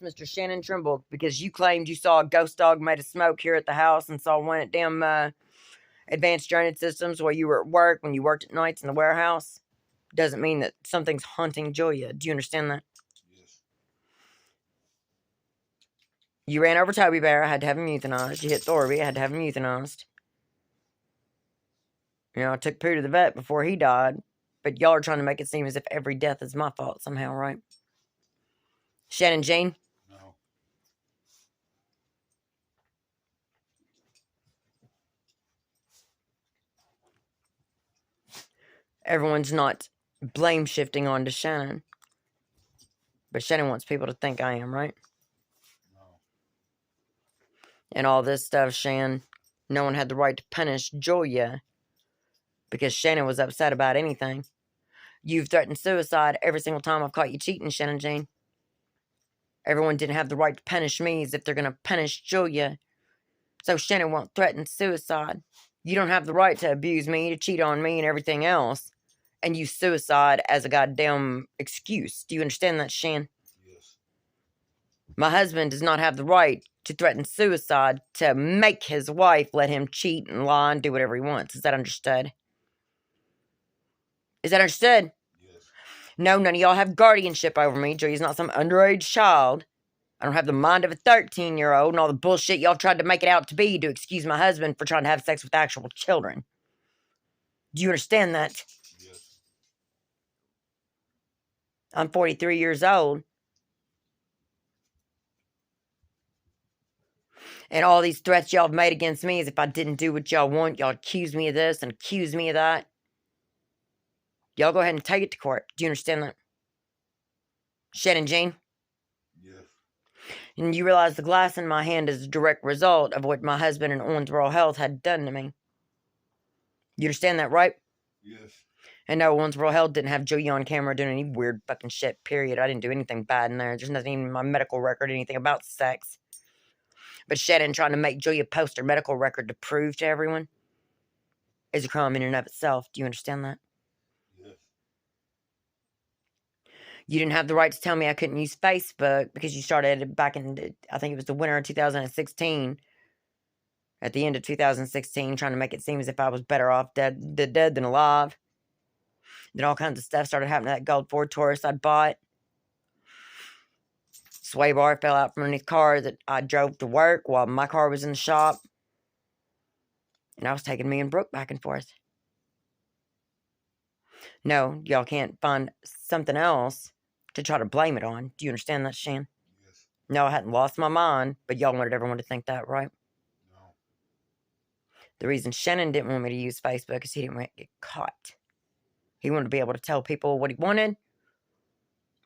Mr. Shannon Trimble, because you claimed you saw a ghost dog made of smoke here at the house and saw one at damn Advanced Drainage Systems while you were at work, when you worked at nights in the warehouse. Doesn't mean that something's haunting Julia. Do you understand that? Yes. You ran over Toby Bear, I had to have him euthanized. You hit Thorby, I had to have him euthanized. You know, I took Pooh to the vet before he died. But y'all are trying to make it seem as if every death is my fault somehow, right? Shannon Jean? No. Everyone's not blame shifting onto Shannon. But Shannon wants people to think I am, right? No. And all this stuff, Shan. No one had the right to punish Julia because Shannon was upset about anything. You've threatened suicide every single time I've caught you cheating, Shannon Jean. Everyone didn't have the right to punish me as if they're going to punish Julia. So Shannon won't threaten suicide. You don't have the right to abuse me, to cheat on me and everything else, and use suicide as a goddamn excuse. Do you understand that, Shan? Yes. My husband does not have the right to threaten suicide to make his wife let him cheat and lie and do whatever he wants. Is that understood? Is that understood? Yes. No, none of y'all have guardianship over me. Julia's not some underage child. I don't have the mind of a 13-year-old and all the bullshit y'all tried to make it out to be to excuse my husband for trying to have sex with actual children. Do you understand that? Yes. I'm 43 years old. And all these threats y'all have made against me as if I didn't do what y'all want. Y'all accuse me of this and accuse me of that. Y'all go ahead and take it to court. Do you understand that? Shannon Jean? Yes. And you realize the glass in my hand is a direct result of what my husband and Owensboro Health had done to me. You understand that, right? Yes. And no, Owensboro Health didn't have Julia on camera doing any weird fucking shit, period. I didn't do anything bad in there. There's nothing in my medical record, anything about sex. But Shannon trying to make Julia post her medical record to prove to everyone is a crime in and of itself. Do you understand that? Yes. You didn't have the right to tell me I couldn't use Facebook because you started back in, I think it was the winter of 2016. At the end of 2016, trying to make it seem as if I was better off dead than alive. Then all kinds of stuff started happening to that gold Ford Taurus I'd bought. Sway bar fell out from underneath the car that I drove to work while my car was in the shop. And I was taking me and Brooke back and forth. No, y'all can't find something else to try to blame it on. Do you understand that, Shan? Yes. No, I hadn't lost my mind, but y'all wanted everyone to think that, right? No. The reason Shannon didn't want me to use Facebook is he didn't want to get caught. He wanted to be able to tell people what he wanted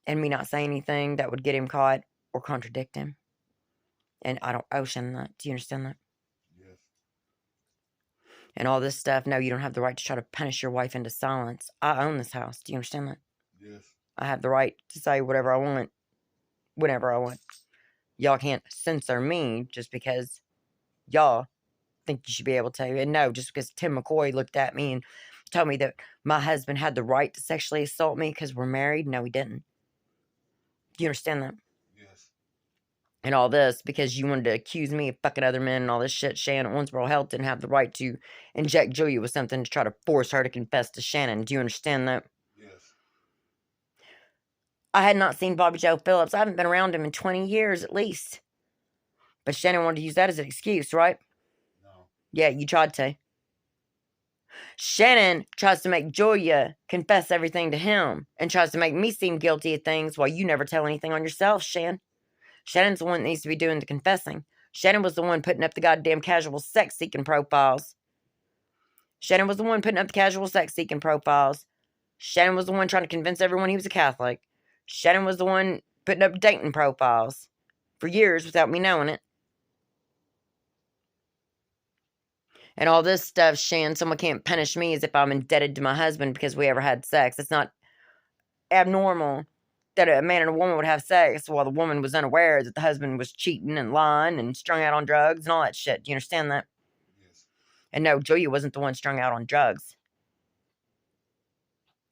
and me not say anything that would get him caught or contradict him. And I don't owe Shannon that. Do you understand that? Yes. And all this stuff, no, you don't have the right to try to punish your wife into silence. I own this house. Do you understand that? Yes. I have the right to say whatever I want, whenever I want. Y'all can't censor me just because y'all think you should be able to. And no, just because Tim McCoy looked at me and told me that my husband had the right to sexually assault me because we're married. No, he didn't. Do you understand that? Yes. And all this because you wanted to accuse me of fucking other men and all this shit. Shannon Owensboro Health didn't have the right to inject Julia with something to try to force her to confess to Shannon. Do you understand that? Yes. I had not seen Bobby Joe Phillips. I haven't been around him in 20 years at least. But Shannon wanted to use that as an excuse, right? No. Yeah, you tried to. Shannon tries to make Julia confess everything to him and tries to make me seem guilty of things while you never tell anything on yourself, Shan. Shannon's the one that needs to be doing the confessing. Shannon was the one putting up the goddamn casual sex-seeking profiles. Shannon was the one putting up the casual sex-seeking profiles. Shannon was the one trying to convince everyone he was a Catholic. Shannon was the one putting up dating profiles for years without me knowing it. And all this stuff, Shan, someone can't punish me as if I'm indebted to my husband because we ever had sex. It's not abnormal that a man and a woman would have sex while the woman was unaware that the husband was cheating and lying and strung out on drugs and all that shit. Do you understand that? Yes. And no, Julia wasn't the one strung out on drugs.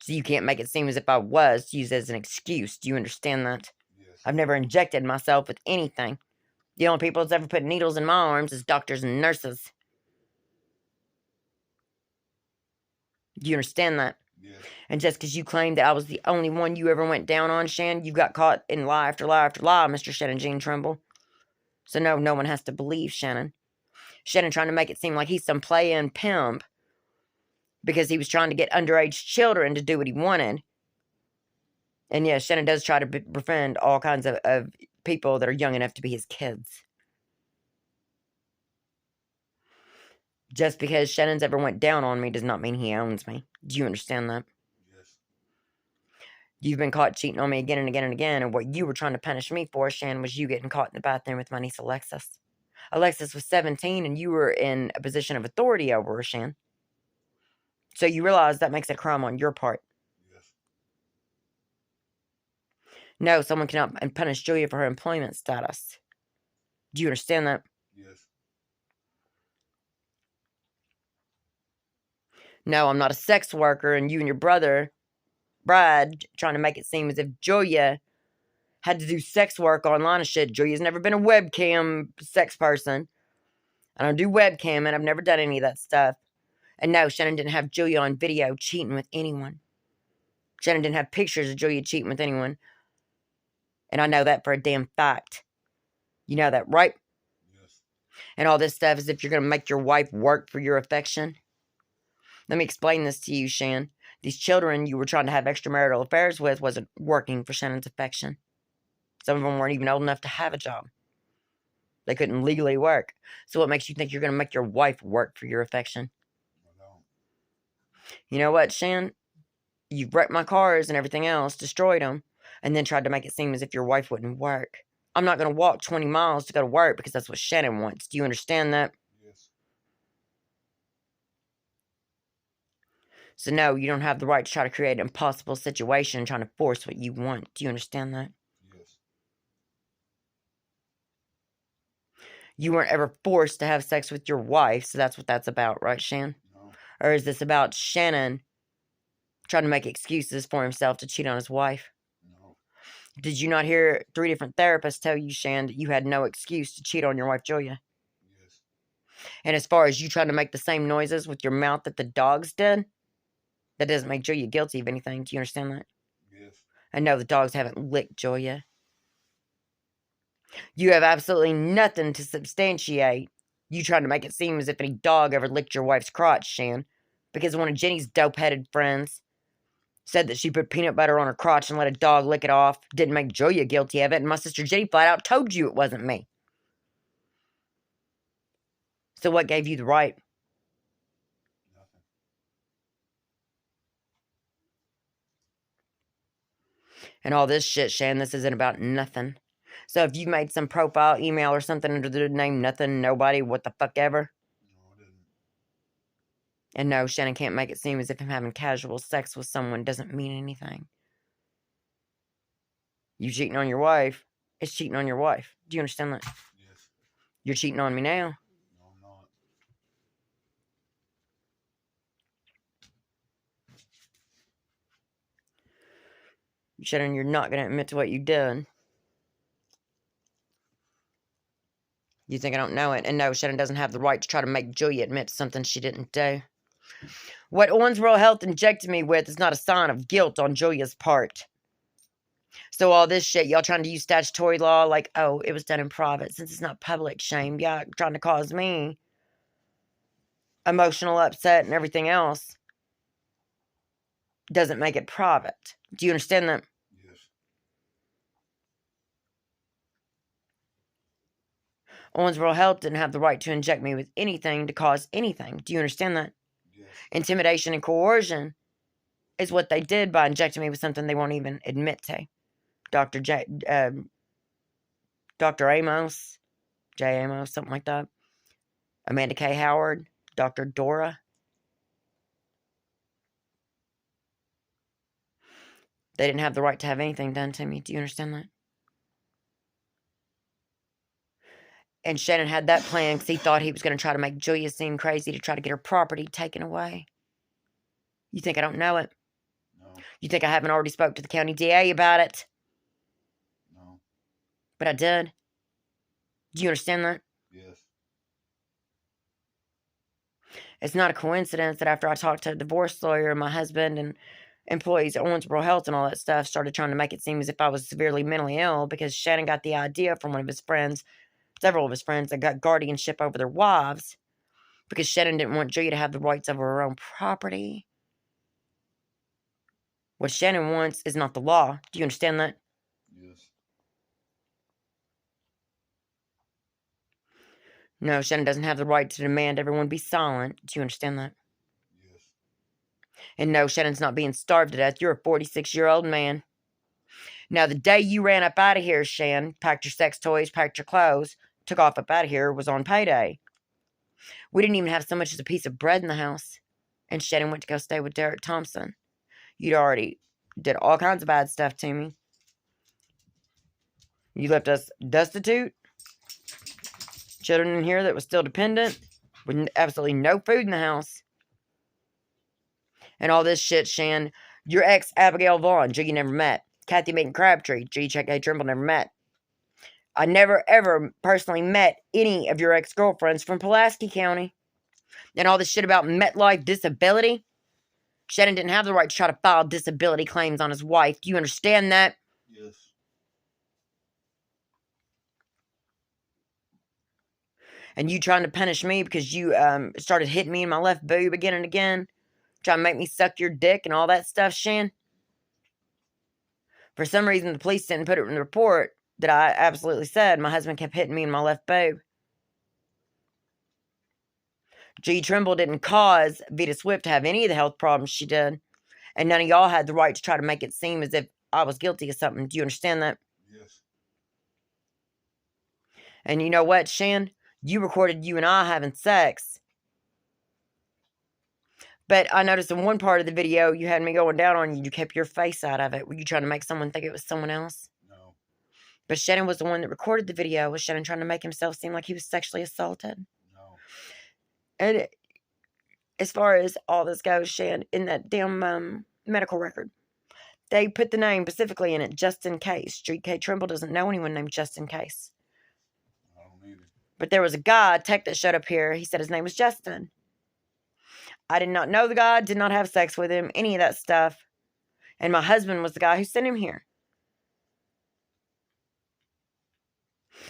So you can't make it seem as if I was used as an excuse. Do you understand that? Yes. I've never injected myself with anything. The only people that's ever put needles in my arms is doctors and nurses. Do you understand that? Yes. And just because you claimed that I was the only one you ever went down on, Shannon, you got caught in lie after lie after lie, Mr. Shannon Jean Trimble. So no one has to believe Shannon. Shannon trying to make it seem like he's some play-in pimp because he was trying to get underage children to do what he wanted. And yeah, Shannon does try to befriend all kinds of people that are young enough to be his kids. Just because Shannon's ever went down on me does not mean he owns me. Do you understand that? Yes. You've been caught cheating on me again and again and again, and what you were trying to punish me for, Shannon, was you getting caught in the bathroom with my niece Alexis. Alexis was 17, and you were in a position of authority over her, Shan. So you realize that makes a crime on your part. Yes. No, someone cannot punish Julia for her employment status. Do you understand that? Yes. No, I'm not a sex worker, and you and your brother, Brad, trying to make it seem as if Julia had to do sex work online and shit. Julia's never been a webcam sex person. I don't do webcam, and I've never done any of that stuff. And no, Shannon didn't have Julia on video cheating with anyone. Shannon didn't have pictures of Julia cheating with anyone. And I know that for a damn fact. You know that, right? Yes. And all this stuff is if you're going to make your wife work for your affection. Let me explain this to you, Shan. These children you were trying to have extramarital affairs with wasn't working for Shannon's affection. Some of them weren't even old enough to have a job. They couldn't legally work. So what makes you think you're going to make your wife work for your affection? I don't. You know what, Shan? You wrecked my cars and everything else, destroyed them, and then tried to make it seem as if your wife wouldn't work. I'm not going to walk 20 miles to go to work because that's what Shannon wants. Do you understand that? Yes. So no, you don't have the right to try to create an impossible situation trying to force what you want. Do you understand that? Yes. You weren't ever forced to have sex with your wife, so that's what that's about, right, Shan? No. Or is this about Shannon trying to make excuses for himself to cheat on his wife? No. Did you not hear 3 different therapists tell you, Shan, that you had no excuse to cheat on your wife, Julia? Yes. And as far as you trying to make the same noises with your mouth that the dogs did, that doesn't make Julia guilty of anything. Do you understand that? Yes. And no, the dogs haven't licked Julia. You have absolutely nothing to substantiate you trying to make it seem as if any dog ever licked your wife's crotch, Shan. Because one of Jenny's dope-headed friends said that she put peanut butter on her crotch and let a dog lick it off. Didn't make Julia guilty of it, and my sister Jenny flat out told you it wasn't me. So what gave you the right? Nothing. And all this shit, Shan, this isn't about nothing. So if you made some profile email or something under the name nothing, nobody, what the fuck ever. No, I didn't. And no, Shannon can't make it seem as if him having casual sex with someone doesn't mean anything. You cheating on your wife, it's cheating on your wife. Do you understand that? Yes. You're cheating on me now. No, I'm not. Shannon, you're not going to admit to what you did. You think I don't know it. And no, Shannon doesn't have the right to try to make Julia admit to something she didn't do. What Owensboro Health injected me with is not a sign of guilt on Julia's part. So all this shit, y'all trying to use statutory law like, oh, it was done in private. Since it's not public shame, y'all trying to cause me emotional upset and everything else doesn't make it private. Do you understand that? Yes. Owensboro Health didn't have the right to inject me with anything to cause anything. Do you understand that? Yes. Intimidation and coercion is what they did by injecting me with something they won't even admit to. Dr. Amos, J. Amos, something like that. Amanda K. Howard, Dr. Dora. They didn't have the right to have anything done to me. Do you understand that? And Shannon had that plan because he thought he was going to try to make Julia seem crazy to try to get her property taken away. You think I don't know it? No. You think I haven't already spoke to the county DA about it? No. But I did. Do you understand that? Yes. It's not a coincidence that after I talked to a divorce lawyer, my husband and employees at Owensboro Health and all that stuff started trying to make it seem as if I was severely mentally ill because Shannon got the idea from one of his friends, several of his friends, that got guardianship over their wives because Shannon didn't want Julia to have the rights over her own property. What Shannon wants is not the law. Do you understand that? Yes. No, Shannon doesn't have the right to demand everyone be silent. Do you understand that? Yes. And no, Shannon's not being starved to death. You're a 46-year-old man. Now, the day you ran up out of here, Shan, packed your sex toys, packed your clothes, took off up out of here, was on payday. We didn't even have so much as a piece of bread in the house. And Shannon went to go stay with Derek Thompson. You'd already did all kinds of bad stuff to me. You left us destitute. Children in here that was still dependent. With absolutely no food in the house. And all this shit, Shan. Your ex, Abigail Vaughn, Jiggy never met. Kathy Macon Crabtree, G. Check A. Trimble never met. I never ever personally met any of your ex-girlfriends from Pulaski County. And all this shit about MetLife disability. Shannon didn't have the right to try to file disability claims on his wife. Do you understand that? Yes. And you trying to punish me because you started hitting me in my left boob again and again. Trying to make me suck your dick and all that stuff, Shan. For some reason, the police didn't put it in the report that I absolutely said my husband kept hitting me in my left boob. G. Trimble didn't cause Vita Swift to have any of the health problems she did. And none of y'all had the right to try to make it seem as if I was guilty of something. Do you understand that? Yes. And you know what, Shan? You recorded you and I having sex. But I noticed in one part of the video, you had me going down on you. You kept your face out of it. Were you trying to make someone think it was someone else? No. But Shannon was the one that recorded the video. Was Shannon trying to make himself seem like he was sexually assaulted? No. And as far as all this goes, Shan, in that damn medical record, they put the name specifically in it, just in case. G. K. Trimble doesn't know anyone named Just in Case. I don't either. But there was a guy, tech, that showed up here. He said his name was Justin. I did not know the guy, did not have sex with him, any of that stuff. And my husband was the guy who sent him here.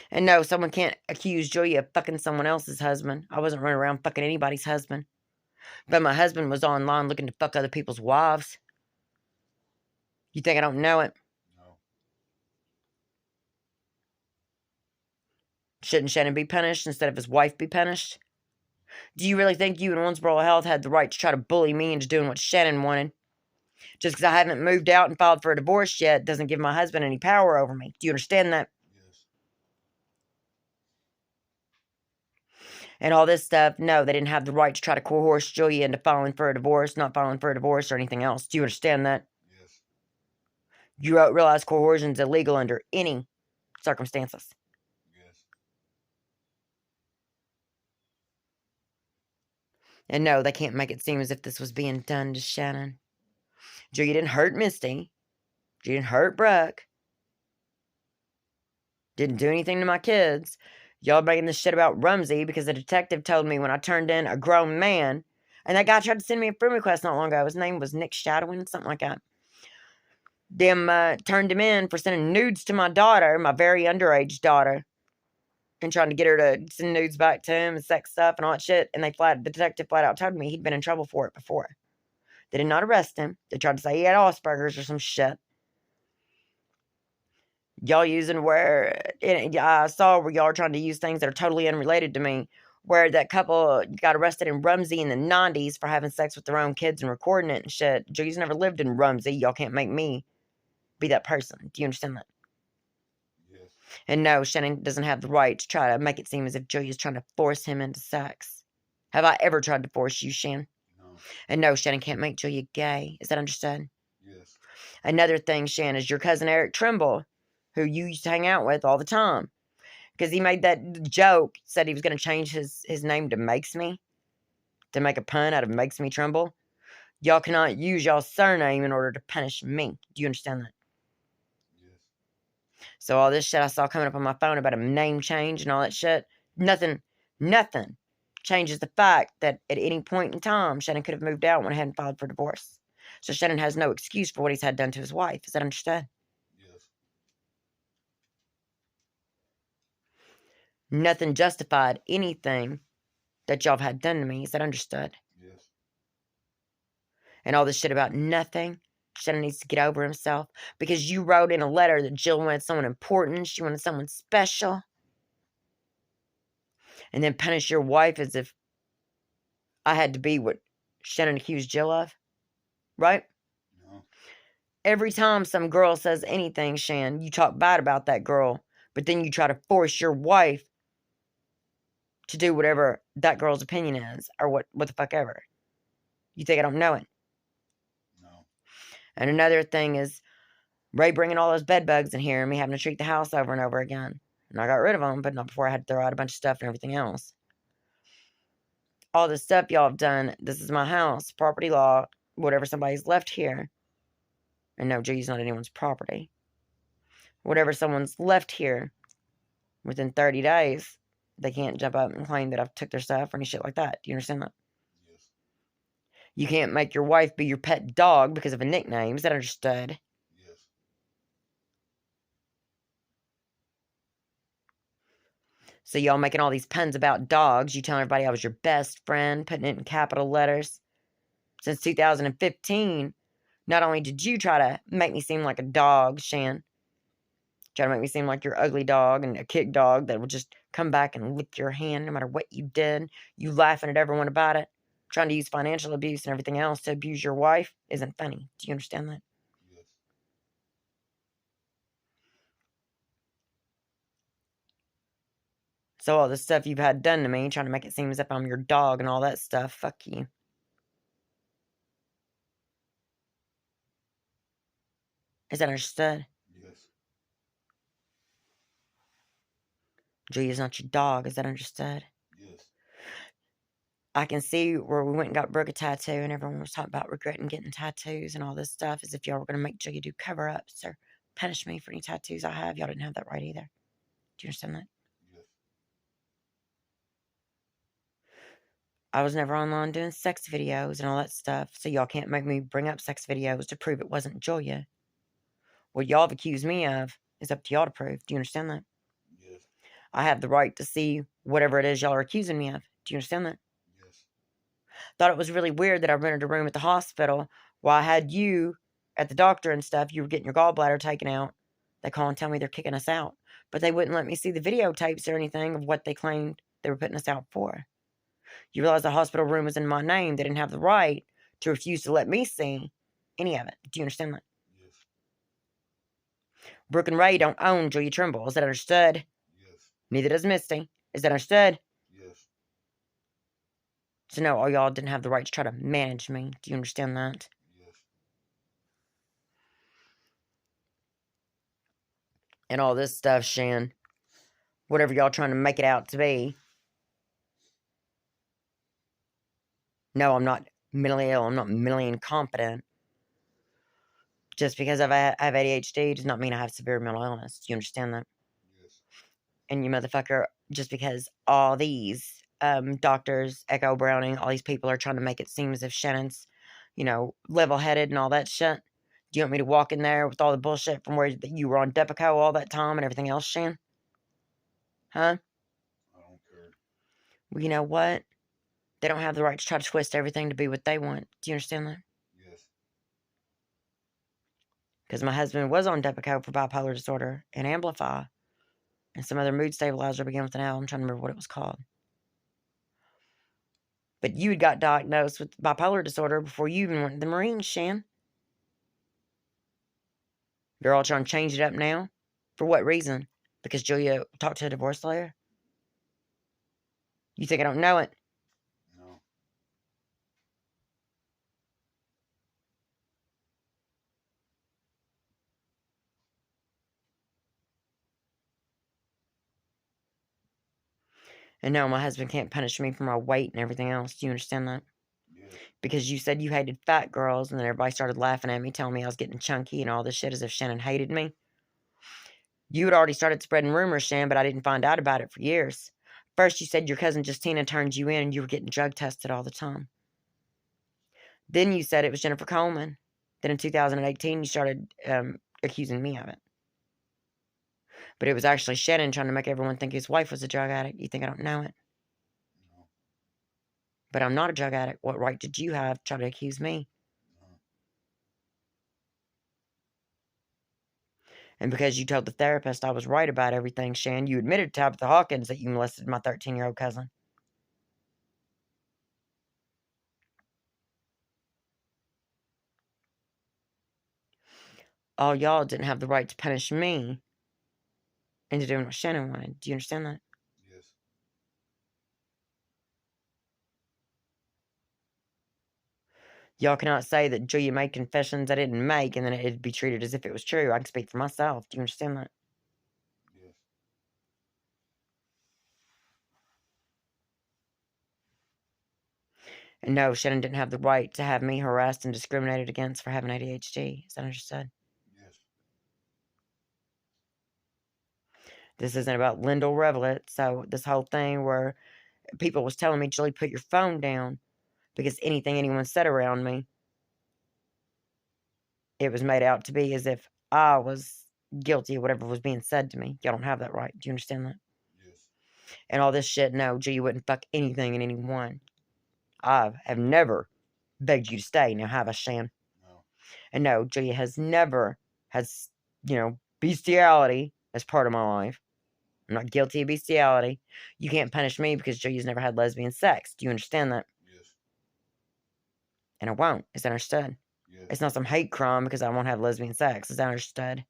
And no, someone can't accuse Julia of fucking someone else's husband. I wasn't running around fucking anybody's husband. But my husband was online looking to fuck other people's wives. You think I don't know it? No. Shouldn't Shannon be punished instead of his wife be punished? Do you really think you and Owensboro Health had the right to try to bully me into doing what Shannon wanted? Just because I haven't moved out and filed for a divorce yet doesn't give my husband any power over me. Do you understand that? Yes. And all this stuff, no, they didn't have the right to try to coerce Julia into filing for a divorce, not filing for a divorce or anything else. Do you understand that? Yes. You realize coercion is illegal under any circumstances. Yes. And no, they can't make it seem as if this was being done to Shannon. Julia didn't hurt Misty. She didn't hurt Brooke. Didn't do anything to my kids. Y'all making this shit about Rumsey because the detective told me when I turned in a grown man. And that guy tried to send me a friend request not long ago. His name was Nick Shadowin, something like that. Turned him in for sending nudes to my daughter, my very underage daughter. And trying to get her to send nudes back to him and sex stuff and all that shit. And the detective flat out told me he'd been in trouble for it before. They did not arrest him. They tried to say he had Asperger's or some shit. Y'all using I saw where y'all are trying to use things that are totally unrelated to me. Where that couple got arrested in Rumsey in the 90s for having sex with their own kids and recording it and shit. Julia's never lived in Rumsey. Y'all can't make me be that person. Do you understand that? Yes. And no, Shannon doesn't have the right to try to make it seem as if Julia's trying to force him into sex. Have I ever tried to force you, Shan? No. And no, Shannon can't make Julia gay. Is that understood? Yes. Another thing, Shan, is your cousin Eric Trimble, who you used to hang out with all the time. Because he made that joke, said he was going to change his name to Makes Me, to make a pun out of Makes Me Tremble. Y'all cannot use y'all's surname in order to punish me. Do you understand that? Yes. So all this shit I saw coming up on my phone about a name change and all that shit, nothing changes the fact that at any point in time, Shannon could have moved out and went ahead and filed for divorce. So Shannon has no excuse for what he's had done to his wife. Is that understood? Yes. Nothing justified anything that y'all have had done to me. Is that understood? Yes. And all this shit about nothing. Shannon needs to get over himself because you wrote in a letter that Jill wanted someone important. She wanted someone special. And then punish your wife as if I had to be what Shannon accused Jill of. Right? No. Every time some girl says anything, Shan, you talk bad about that girl, but then you try to force your wife to do whatever that girl's opinion is, or what the fuck ever. You think I don't know it? No. And another thing is Ray bringing all those bed bugs in here and me having to treat the house over and over again. And I got rid of them, but not before I had to throw out a bunch of stuff and everything else. All this stuff y'all have done, this is my house, property law, whatever somebody's left here. And no, G's not anyone's property. Whatever someone's left here within 30 days, they can't jump up and claim that I've took their stuff or any shit like that. Do you understand that? Yes. You can't make your wife be your pet dog because of a nickname. Is that understood? Yes. So y'all making all these puns about dogs. You telling everybody I was your best friend, putting it in capital letters. Since 2015, not only did you try to make me seem like a dog, Shan, try to make me seem like your ugly dog and a kick dog that would just come back and lick your hand no matter what you did. You laughing at everyone about it. Trying to use financial abuse and everything else to abuse your wife isn't funny. Do you understand that? Yes. So all the stuff you've had done to me, trying to make it seem as if I'm your dog and all that stuff, fuck you. Is that understood? Yes. Julia's not your dog. Is that understood? Yes. I can see where we went and got Brooke a tattoo and everyone was talking about regretting getting tattoos and all this stuff as if y'all were going to make Julia do cover-ups or punish me for any tattoos I have. Y'all didn't have that right either. Do you understand that? Yes. I was never online doing sex videos and all that stuff, so y'all can't make me bring up sex videos to prove it wasn't Julia. What y'all have accused me of is up to y'all to prove. Do you understand that? Yes. I have the right to see whatever it is y'all are accusing me of. Do you understand that? Yes. Thought it was really weird that I rented a room at the hospital while I had you at the doctor and stuff. You were getting your gallbladder taken out. They call and tell me they're kicking us out. But they wouldn't let me see the videotapes or anything of what they claimed they were putting us out for. You realize the hospital room was in my name. They didn't have the right to refuse to let me see any of it. Do you understand that? Yes. Brooke and Ray don't own Julia Trimble. Is that understood? Yes. Neither does Misty. Is that understood? Yes. So no, all y'all didn't have the right to try to manage me. Do you understand that? Yes. And all this stuff, Shan. Whatever y'all trying to make it out to be. No, I'm not mentally ill. I'm not mentally incompetent. Just because I have ADHD does not mean I have severe mental illness. Do you understand that? Yes. And you motherfucker, just because all these doctors, Echo Browning, all these people are trying to make it seem as if Shannon's, level-headed and all that shit. Do you want me to walk in there with all the bullshit from where you were on Depakoe all that time and everything else, Shan? Huh? I don't care. Well, you know what? They don't have the right to try to twist everything to be what they want. Do you understand that? Yes. Because my husband was on Depakoe for bipolar disorder and Amplify and some other mood stabilizer began with an L. I'm trying to remember what it was called. But you had got diagnosed with bipolar disorder before you even went to the Marines, Shan. They're all trying to change it up now. For what reason? Because Julia talked to a divorce lawyer? You think I don't know it? No. And no, my husband can't punish me for my weight and everything else. Do you understand that? Yes. Because you said you hated fat girls, and then everybody started laughing at me, telling me I was getting chunky and all this shit as if Shannon hated me. You had already started spreading rumors, Shan, but I didn't find out about it for years. First, you said your cousin Justina turned you in and you were getting drug tested all the time. Then you said it was Jennifer Coleman. Then in 2018, you started accusing me of it. But it was actually Shannon trying to make everyone think his wife was a drug addict. You think I don't know it? No. But I'm not a drug addict. What right did you have to try to accuse me? No. And because you told the therapist I was right about everything, Shan, you admitted to Tabitha Hawkins that you molested my 13-year-old cousin. All y'all didn't have the right to punish me into doing what Shannon wanted. Do you understand that? Yes. Y'all cannot say that Julia made confessions I didn't make and then it'd be treated as if it was true. I can speak for myself. Do you understand that? Yes. And no, Shannon didn't have the right to have me harassed and discriminated against for having ADHD. Is that understood? Yes. This isn't about Lyndall Revelet. So this whole thing where people was telling me, Julie, put your phone down because anything anyone said around me, it was made out to be as if I was guilty of whatever was being said to me. Y'all don't have that right. Do you understand that? Yes. And all this shit, no, Julia wouldn't fuck anything and anyone. I have never begged you to stay. Now have I, Shan? No. And no, Julia has never has, bestiality as part of my life. I'm not guilty of bestiality. You can't punish me because Julia's never had lesbian sex. Do you understand that? Yes. And I won't. Is that understood? Yes. It's not some hate crime because I won't have lesbian sex. Is that understood?